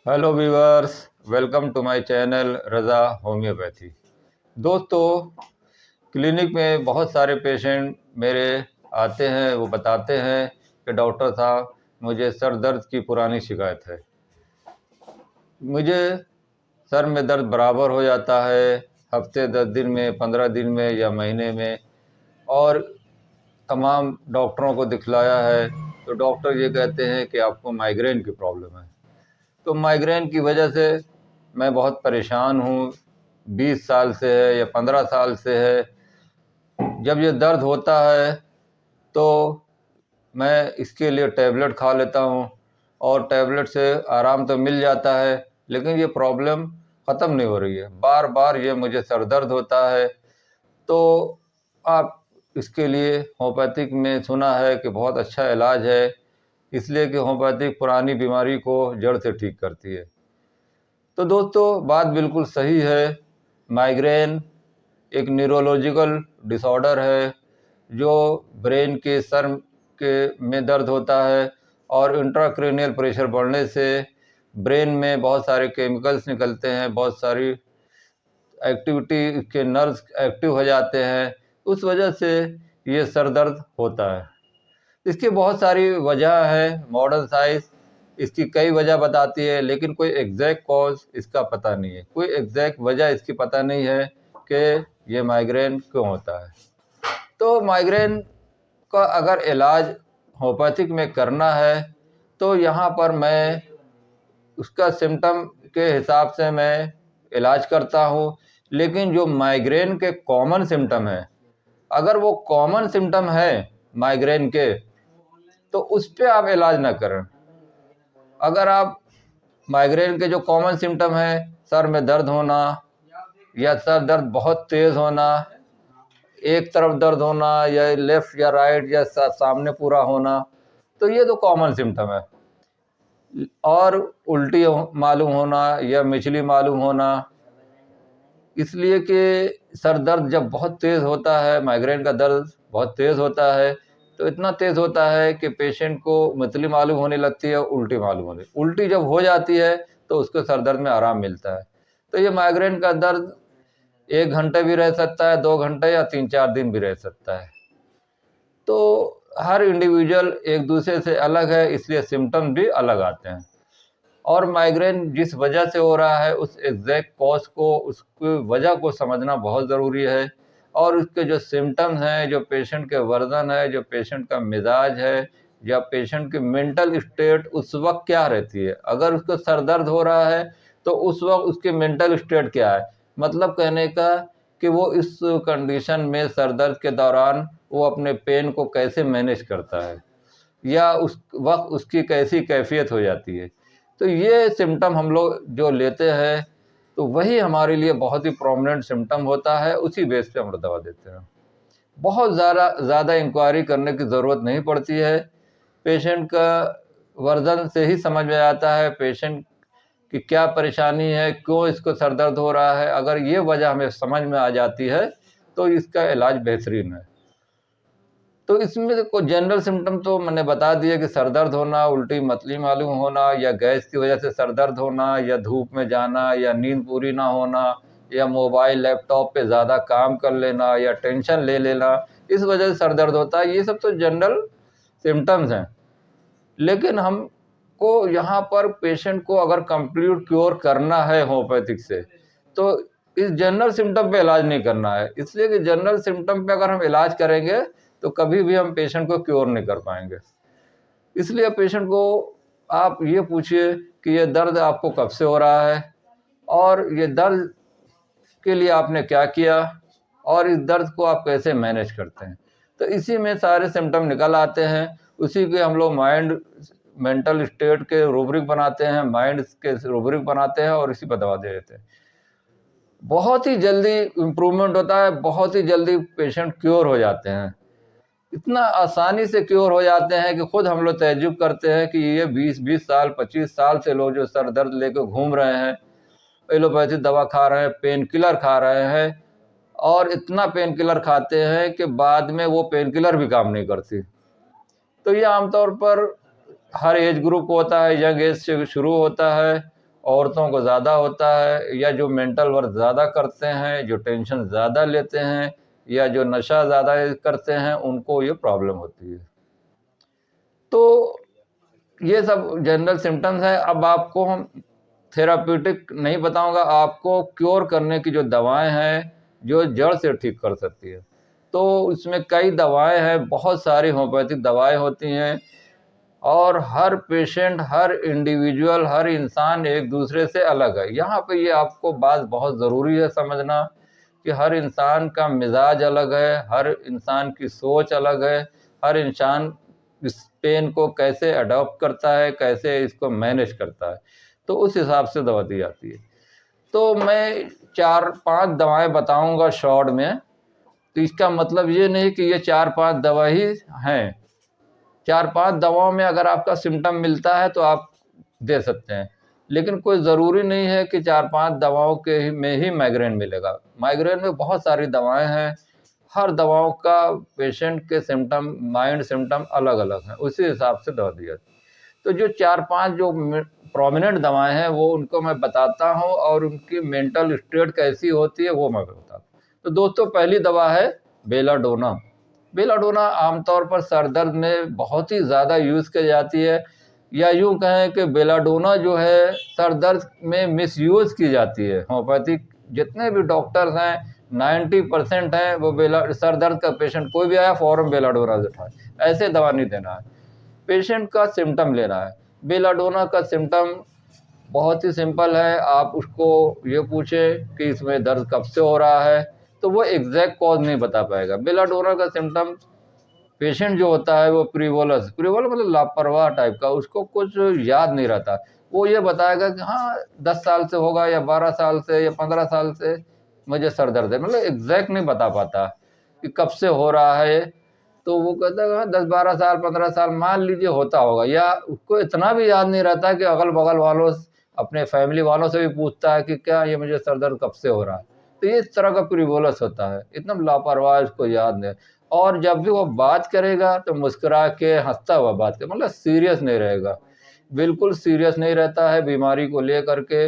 Hello viewers, welcome to my channel Raza homeopathy. दोस्तों, clinic में बहुत सारे पेशेंट मेरे आते हैं, वो बताते हैं कि डॉक्टर साहब मुझे सर दर्द की पुरानी शिकायत है। मुझे सर में दर्द बराबर हो जाता है हफ्ते 10 दिन में, 15 दिन में या महीने में, और तमाम डॉक्टरों को दिखलाया है तो डॉक्टर ये कहते हैं कि आपको माइग्रेन की प्रॉब्लम है। तो माइग्रेन की वजह से मैं बहुत परेशान हूँ। 20 साल से है या 15 साल से है। जब ये दर्द होता है तो मैं इसके लिए टैबलेट खा लेता हूँ और टैबलेट से आराम तो मिल जाता है, लेकिन ये प्रॉब्लम ख़त्म नहीं हो रही है। बार बार ये मुझे सर दर्द होता है। तो आप इसके लिए होम्योपैथिक में सुना है कि बहुत अच्छा इलाज है, इसलिए कि होम्योपैथिक पुरानी बीमारी को जड़ से ठीक करती है। तो दोस्तों, बात बिल्कुल सही है। माइग्रेन एक न्यूरोलॉजिकल डिसऑर्डर है जो ब्रेन के सर के में दर्द होता है, और इंट्राक्रैनियल प्रेशर बढ़ने से ब्रेन में बहुत सारे केमिकल्स निकलते हैं, बहुत सारी एक्टिविटी के नर्व्स एक्टिव हो जाते हैं। उस वजह से ये सर दर्द होता है। इसकी बहुत सारी वजह है। मॉडर्न साइंस इसकी कई वजह बताती है, लेकिन कोई एग्जैक्ट कॉज इसका पता नहीं है, कोई एग्जैक्ट वजह इसकी पता नहीं है कि ये माइग्रेन क्यों होता है। तो माइग्रेन का अगर इलाज होम्योपैथिक में करना है तो यहाँ पर मैं उसका सिम्टम के हिसाब से मैं इलाज करता हूँ, लेकिन जो माइग्रेन के कॉमन सिम्टम है, अगर वो कॉमन सिम्टम है माइग्रेन के, तो उस पर आप इलाज ना करें। अगर आप माइग्रेन के जो कॉमन सिम्टम है, सर में दर्द होना या सर दर्द बहुत तेज़ होना, एक तरफ दर्द होना या लेफ़्ट या राइट या सामने पूरा होना, तो ये तो कॉमन सिम्टम है। और उल्टी मालूम होना या मिचली मालूम होना, इसलिए कि सर दर्द जब बहुत तेज़ होता है, माइग्रेन का दर्द बहुत तेज़ होता है, तो इतना तेज़ होता है कि पेशेंट को मिचली मालूम होने लगती है, उल्टी मालूम होने। उल्टी जब हो जाती है तो उसको सर दर्द में आराम मिलता है। तो ये माइग्रेन का दर्द 1 घंटे भी रह सकता है, 2 घंटे या 3-4 दिन भी रह सकता है। तो हर इंडिविजुअल एक दूसरे से अलग है, इसलिए सिम्टम भी अलग आते हैं। और माइग्रेन जिस वजह से हो रहा है, उस एग्जैक्ट कॉज को, उसकी वजह को समझना बहुत ज़रूरी है। और उसके जो सिम्टम्स हैं, जो पेशेंट के वर्जन है, जो पेशेंट का मिजाज है, या पेशेंट की मेंटल स्टेट उस वक्त क्या रहती है। अगर उसको सर दर्द हो रहा है तो उस वक्त उसकी मेंटल स्टेट क्या है, मतलब कहने का कि वो इस कंडीशन में सर दर्द के दौरान वो अपने पेन को कैसे मैनेज करता है, या उस वक्त उसकी कैसी कैफियत हो जाती है। तो ये सिम्टम हम लोग जो लेते हैं, तो वही हमारे लिए बहुत ही प्रोमिनेंट सिम्टम होता है, उसी बेस पे हम लोग दवा देते हैं। बहुत ज़्यादा इंक्वायरी करने की ज़रूरत नहीं पड़ती है। पेशेंट का वर्जन से ही समझ में आता है पेशेंट की क्या परेशानी है, क्यों इसको सर दर्द हो रहा है। अगर ये वजह हमें समझ में आ जाती है तो इसका इलाज बेहतरीन है। तो इसमें देखो, जनरल सिम्टम तो मैंने बता दिया कि सर दर्द होना, उल्टी मतली मालूम होना, या गैस की वजह से सर दर्द होना, या धूप में जाना, या नींद पूरी ना होना, या मोबाइल लैपटॉप पे ज़्यादा काम कर लेना, या टेंशन ले लेना, इस वजह से सर दर्द होता है। ये सब तो जनरल सिम्टम्स हैं। लेकिन हमको यहाँ पर पेशेंट को अगर कंप्लीट क्योर करना है होम्योपैथिक से, तो इस जनरल सिम्टम पे इलाज नहीं करना है। इसलिए कि जनरल सिम्टम पे अगर हम इलाज करेंगे तो कभी भी हम पेशेंट को क्योर नहीं कर पाएंगे। इसलिए पेशेंट को आप ये पूछिए कि ये दर्द आपको कब से हो रहा है, और ये दर्द के लिए आपने क्या किया, और इस दर्द को आप कैसे मैनेज करते हैं। तो इसी में सारे सिम्टम निकल आते हैं। उसी के हम लोग मेंटल स्टेट के रूब्रिक बनाते हैं, माइंड के रूब्रिक बनाते हैं, और इसी पर दवा दे देते हैं। बहुत ही जल्दी इम्प्रूवमेंट होता है, बहुत ही जल्दी पेशेंट क्योर हो जाते हैं। इतना आसानी से क्योर हो जाते हैं कि खुद हम लोग तहज्जुब करते हैं कि ये 20-20 साल, 25 साल से लोग जो सर दर्द लेकर घूम रहे हैं, एलोपैथी दवा खा रहे हैं, पेन किलर खा रहे हैं, और इतना पेन किलर खाते हैं कि बाद में वो पेन किलर भी काम नहीं करती। तो ये आमतौर पर हर एज ग्रुप को होता है, यंग एज से शुरू होता है औरतों को ज़्यादा होता है, या जो मेंटल वर्क ज़्यादा करते हैं, जो टेंशन ज़्यादा लेते हैं, या जो नशा ज़्यादा करते हैं, उनको ये प्रॉब्लम होती है। तो ये सब जनरल सिम्टम्स हैं। अब आपको हम थेराप्यूटिक नहीं बताऊंगा, आपको क्योर करने की जो दवाएं हैं जो जड़ से ठीक कर सकती है। तो इसमें कई दवाएं हैं, बहुत सारी होम्योपैथिक दवाएं होती हैं, और हर पेशेंट, हर इंडिविजुअल, हर इंसान एक दूसरे से अलग है। यहाँ पे ये आपको बात बहुत ज़रूरी है समझना कि हर इंसान का मिजाज अलग है, हर इंसान की सोच अलग है, हर इंसान इस पेन को कैसे अडॉप्ट करता है, कैसे इसको मैनेज करता है, तो उस हिसाब से दवा दी जाती है। तो मैं 4-5 दवाएं बताऊंगा शॉर्ट में। तो इसका मतलब ये नहीं कि ये 4-5 दवा ही हैं। 4-5 दवाओं में अगर आपका सिम्टम मिलता है तो आप दे सकते हैं, लेकिन कोई ज़रूरी नहीं है कि 4-5 दवाओं के में ही माइग्रेन मिलेगा। माइग्रेन में बहुत सारी दवाएं हैं, हर दवाओं का पेशेंट के सिम्टम, माइंड सिम्टम अलग अलग हैं, उसी हिसाब से दवा दी जाती है। तो जो 4-5 जो प्रोमिनेंट दवाएं हैं वो उनको मैं बताता हूँ, और उनकी मेंटल स्टेट कैसी होती है वो मैं बताता हूँ। तो दोस्तों, पहली दवा है बेलाडोना। बेलाडोना आमतौर पर सर दर्द में बहुत ही ज़्यादा यूज़ की जाती है, या यूँ कहें कि बेलाडोना जो है सर दर्द में मिसयूज़ की जाती है। होम्योपैथिक जितने भी डॉक्टर्स हैं 90% हैं वो सर दर्द का पेशेंट कोई भी आया फ़ौरन बेलाडोना उठाए, ऐसे दवा नहीं देना है, पेशेंट का सिम्टम लेना है। बेलाडोना का सिम्टम बहुत ही सिंपल है, आप उसको ये पूछें कि इसमें दर्द कब से हो रहा है, तो वो एग्जैक्ट कॉज नहीं बता पाएगा। बेलाडोना का सिम्टम पेशेंट जो होता है वो प्रीवोलस मतलब लापरवाह टाइप का, उसको कुछ याद नहीं रहता। वो ये बताएगा कि हाँ 10 साल से होगा, या 12 साल से, या 15 साल से मुझे सर दर्द है, मतलब एग्जैक्ट नहीं बता पाता कि कब से हो रहा है। तो वो कहता है हाँ 10-12 साल, 15 साल मान लीजिए होता होगा, या उसको इतना भी याद नहीं रहता कि अगल बगल वालों, अपने फैमिली वालों से भी पूछता है कि क्या ये मुझे सर दर्द कब से हो रहा है। तो ये इस तरह का प्रीवोलस होता है, एकदम लापरवाह, इसको याद नहीं। और जब भी वो बात करेगा तो मुस्कुरा के हंसता हुआ बात करे, मतलब सीरियस नहीं रहेगा, बिल्कुल सीरियस नहीं रहता है बीमारी को लेकर के।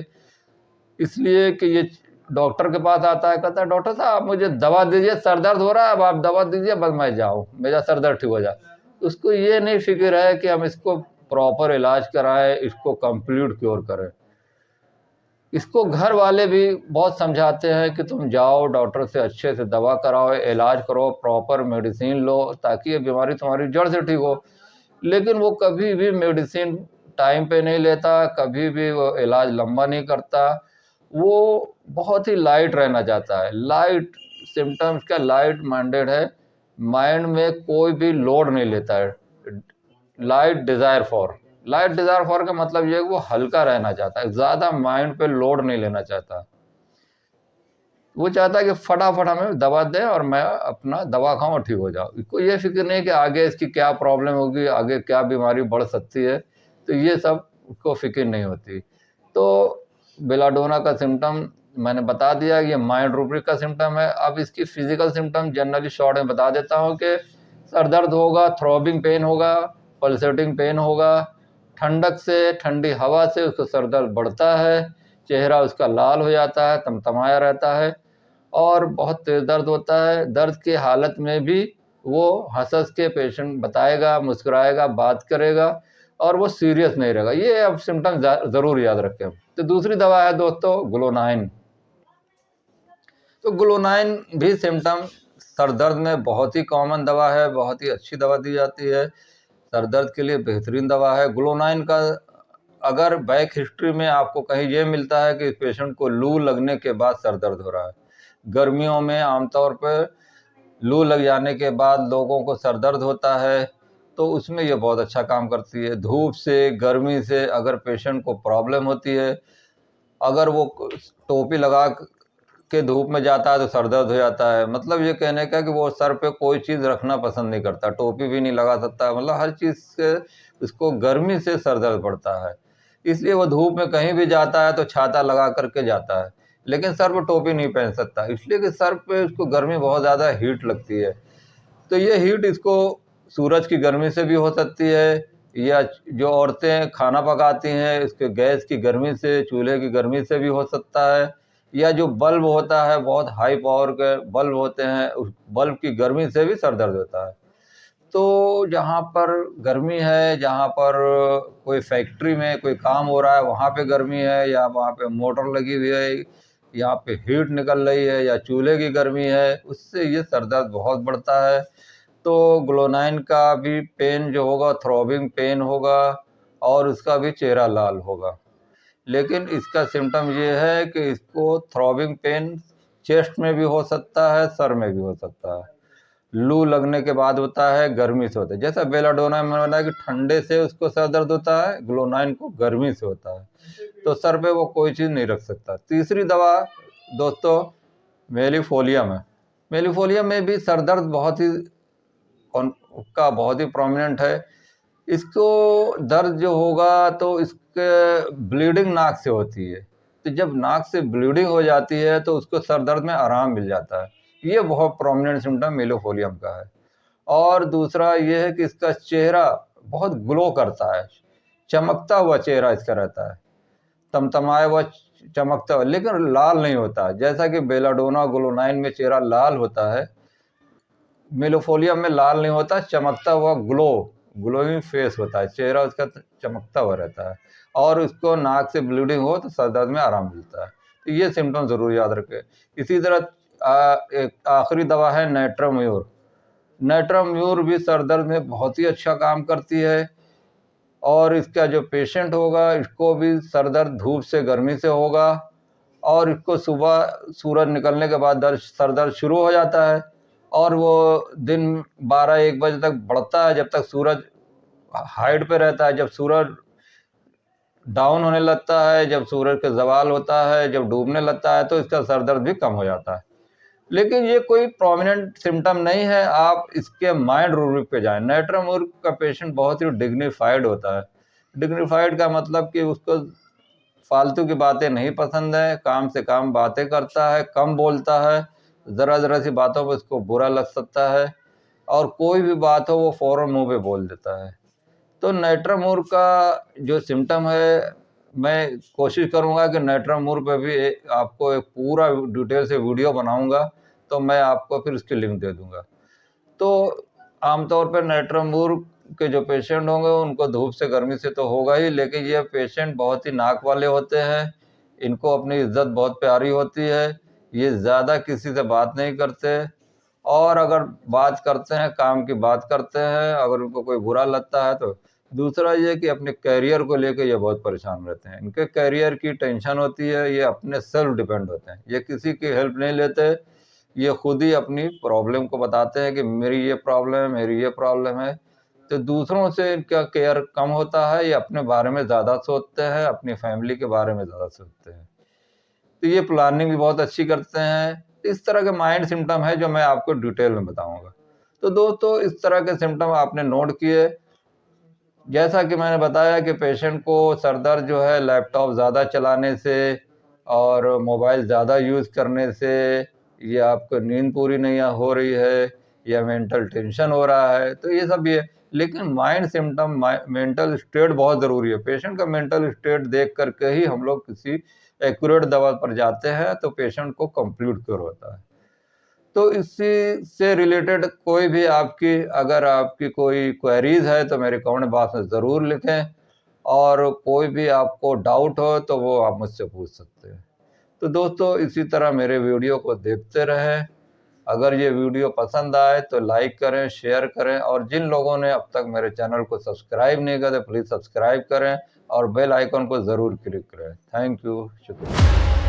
इसलिए कि ये डॉक्टर के पास आता है, कहता है डॉक्टर साहब आप मुझे दवा दीजिए, सर दर्द हो रहा है, अब आप दवा दीजिए बस मैं जाऊँ, मेरा सर दर्द ठीक हो जाए। उसको ये नहीं फिक्र है कि हम इसको प्रॉपर इलाज कराएं, इसको कंप्लीट क्योर करें। इसको घर वाले भी बहुत समझाते हैं कि तुम जाओ डॉक्टर से, अच्छे से दवा कराओ, इलाज करो, प्रॉपर मेडिसिन लो, ताकि ये बीमारी तुम्हारी जड़ से ठीक हो। लेकिन वो कभी भी मेडिसिन टाइम पे नहीं लेता, कभी भी वो इलाज लंबा नहीं करता, वो बहुत ही लाइट रहना चाहता है। लाइट सिम्टम्स का लाइट माइंडेड है, माइंड में कोई भी लोड नहीं लेता है। लाइट डिजायर फॉर का मतलब ये है कि वो हल्का रहना चाहता है, ज़्यादा माइंड पे लोड नहीं लेना चाहता। वो चाहता है कि फटाफट हमें दवा दें और मैं अपना दवा खाऊं और ठीक हो जाऊं। इसको ये फिक्र नहीं कि आगे इसकी क्या प्रॉब्लम होगी, आगे क्या बीमारी बढ़ सकती है, तो ये सब उसको फिक्र नहीं होती। तो बेलाडोना का सिम्टम मैंने बता दिया कि ये माइंड रूब्रिक का सिम्टम है। अब इसकी फिजिकल सिम्टम जनरली शॉर्ट में बता देता हूँ कि सर दर्द होगा, थ्रॉबिंग पेन होगा, पल्सेटिंग पेन होगा, ठंडक से, ठंडी हवा से उसको सर दर्द बढ़ता है, चेहरा उसका लाल हो जाता है, तमतमाया रहता है, और बहुत तेज दर्द होता है। दर्द की हालत में भी वो हंस के पेशेंट बताएगा, मुस्कुराएगा, बात करेगा, और वो सीरियस नहीं रहेगा। ये अब सिम्टम ज़रूर याद रखें। तो दूसरी दवा है दोस्तों ग्लोनाइन। तो ग्लोनाइन भी सिम्टम सर दर्द में बहुत ही कॉमन दवा है, बहुत ही अच्छी दवा दी जाती है, सर दर्द के लिए बेहतरीन दवा है। ग्लोनाइन का अगर बैक हिस्ट्री में आपको कहीं ये मिलता है कि पेशेंट को लू लगने के बाद सर दर्द हो रहा है, गर्मियों में आमतौर पर लू लग जाने के बाद लोगों को सर दर्द होता है, तो उसमें ये बहुत अच्छा काम करती है। धूप से, गर्मी से अगर पेशेंट को प्रॉब्लम होती है, अगर वो टोपी लगा के धूप में जाता है तो सर दर्द हो जाता है, मतलब ये कहने का कि वो सर पे कोई चीज़ रखना पसंद नहीं करता, टोपी भी नहीं लगा सकता, मतलब हर चीज़ से उसको गर्मी से सर दर्द पड़ता है। इसलिए वो धूप में कहीं भी जाता है तो छाता लगा करके जाता है, लेकिन सर पे टोपी नहीं पहन सकता, इसलिए कि सर पे उसको गर्मी बहुत ज़्यादा हीट लगती है। तो ये हीट इसको सूरज की गर्मी से भी हो सकती है, या जो औरतें खाना पकाती हैं इसके गैस की गर्मी से, चूल्हे की गर्मी से भी हो सकता है, या जो बल्ब होता है बहुत हाई पावर के बल्ब होते हैं उस बल्ब की गर्मी से भी सर दर्द होता है। तो जहाँ पर गर्मी है, जहाँ पर कोई फैक्ट्री में कोई काम हो रहा है वहाँ पे गर्मी है, या वहाँ पे मोटर लगी हुई है, यहाँ पे हीट निकल रही है, या चूल्हे की गर्मी है, उससे ये सर दर्द बहुत बढ़ता है। तो ग्लोनाइन का भी पेन जो होगा थ्रॉबिंग पेन होगा और उसका भी चेहरा लाल होगा। लेकिन इसका सिम्टम ये है कि इसको थ्रॉबिंग पेन चेस्ट में भी हो सकता है, सर में भी हो सकता है। लू लगने के बाद होता है, गर्मी से होता है। जैसा बेलाडोना में बताया कि ठंडे से उसको सर दर्द होता है, ग्लोनाइन को गर्मी से होता है। तो सर पे वो कोई चीज़ नहीं रख सकता। तीसरी दवा दोस्तों मेलिफोलियम है। मेलिफोलियम में भी सर दर्द बहुत ही प्रोमिनेंट है। इसको दर्द जो होगा तो इसके ब्लीडिंग नाक से होती है। तो जब नाक से ब्लीडिंग हो जाती है तो उसको सर दर्द में आराम मिल जाता है। ये बहुत प्रोमिनेंट सिम्टम मेलिफोलियम का है। और दूसरा ये है कि इसका चेहरा बहुत ग्लो करता है, चमकता हुआ चेहरा इसका रहता है, तमतमाया हुआ चमकता हुआ, लेकिन लाल नहीं होता। जैसा कि बेलाडोना ग्लोनाइन में चेहरा लाल होता है, मेलिफोलियम में लाल नहीं होता, चमकता हुआ ग्लोइंग फेस होता है, चेहरा उसका चमकता हुआ रहता है। और उसको नाक से ब्लीडिंग हो तो सर दर्द में आराम मिलता है। तो ये सिम्टम ज़रूर याद रखें। इसी तरह एक आखिरी दवा है नाइट्रोम्यूर। नाइट्रोम्यूर भी सर दर्द में बहुत ही अच्छा काम करती है। और इसका जो पेशेंट होगा इसको भी सर दर्द धूप से गर्मी से होगा, और इसको सुबह सूरज निकलने के बाद सर दर्द शुरू हो जाता है, और वो दिन 12-1 बजे तक बढ़ता है जब तक सूरज हाइट पे रहता है। जब सूरज डाउन होने लगता है, जब सूरज का ज़वाल होता है, जब डूबने लगता है, तो इसका सर दर्द भी कम हो जाता है। लेकिन ये कोई प्रोमिनेंट सिम्टम नहीं है, आप इसके माइंड रूप पे जाएं। नाइट्रोम्यूर का पेशेंट बहुत ही डिग्निफाइड होता है। डिग्निफाइड का मतलब कि उसको फालतू की बातें नहीं पसंद है, काम से काम बातें करता है, कम बोलता है, ज़रा सी बातों पर उसको बुरा लग सकता है, और कोई भी बात हो वो फ़ौरन मुंह पे बोल देता है। तो नाइट्रोम्यूर का जो सिम्टम है, मैं कोशिश करूंगा कि नाइट्रोम्यूर पे भी आपको एक पूरा डिटेल से वीडियो बनाऊंगा, तो मैं आपको फिर उसकी लिंक दे दूंगा। तो आमतौर पर नाइट्रोम्यूर के जो पेशेंट होंगे उनको धूप से गर्मी से तो होगा ही, लेकिन ये पेशेंट बहुत ही नाक वाले होते हैं, इनको अपनी इज्जत बहुत प्यारी होती है, ये ज़्यादा किसी से बात नहीं करते, और अगर बात करते हैं काम की बात करते हैं, अगर उनको कोई बुरा लगता है तो। दूसरा ये कि अपने करियर को लेकर ये बहुत परेशान रहते हैं, इनके करियर की टेंशन होती है, ये अपने सेल्फ डिपेंड होते हैं, ये किसी की हेल्प नहीं लेते, ये खुद ही अपनी प्रॉब्लम को बताते हैं कि मेरी ये प्रॉब्लम है, मेरी ये प्रॉब्लम है। तो दूसरों से इनका केयर कम होता है, ये अपने बारे में ज़्यादा सोचते हैं, अपनी फैमिली के बारे में ज़्यादा सोचते हैं। तो ये प्लानिंग भी बहुत अच्छी करते हैं। इस तरह के माइंड सिम्टम है जो मैं आपको डिटेल में बताऊंगा। तो दोस्तों इस तरह के सिम्टम आपने नोट किए। जैसा कि मैंने बताया कि पेशेंट को सर दर्द जो है लैपटॉप ज़्यादा चलाने से और मोबाइल ज़्यादा यूज़ करने से, या आपको नींद पूरी नहीं हो रही है, या मेंटल टेंशन हो रहा है, तो ये सब भी है। लेकिन माइंड सिम्टम, मेंटल स्टेट बहुत ज़रूरी है। पेशेंट का मेंटल स्टेट देख करके ही हम लोग किसी एक्यूरेट दवा पर जाते हैं, तो पेशेंट को कंप्लीट क्योर होता है। तो इसी से रिलेटेड कोई भी अगर आपकी कोई क्वेरीज है तो मेरे कमेंट बॉक्स में ज़रूर लिखें, और कोई भी आपको डाउट हो तो वो आप मुझसे पूछ सकते हैं। तो दोस्तों इसी तरह मेरे वीडियो को देखते रहें। अगर ये वीडियो पसंद आए तो लाइक करें, शेयर करें, और जिन लोगों ने अब तक मेरे चैनल को सब्सक्राइब नहीं किया तो प्लीज़ सब्सक्राइब करें और बेल आइकन को ज़रूर क्लिक करें। थैंक यू, शुक्रिया।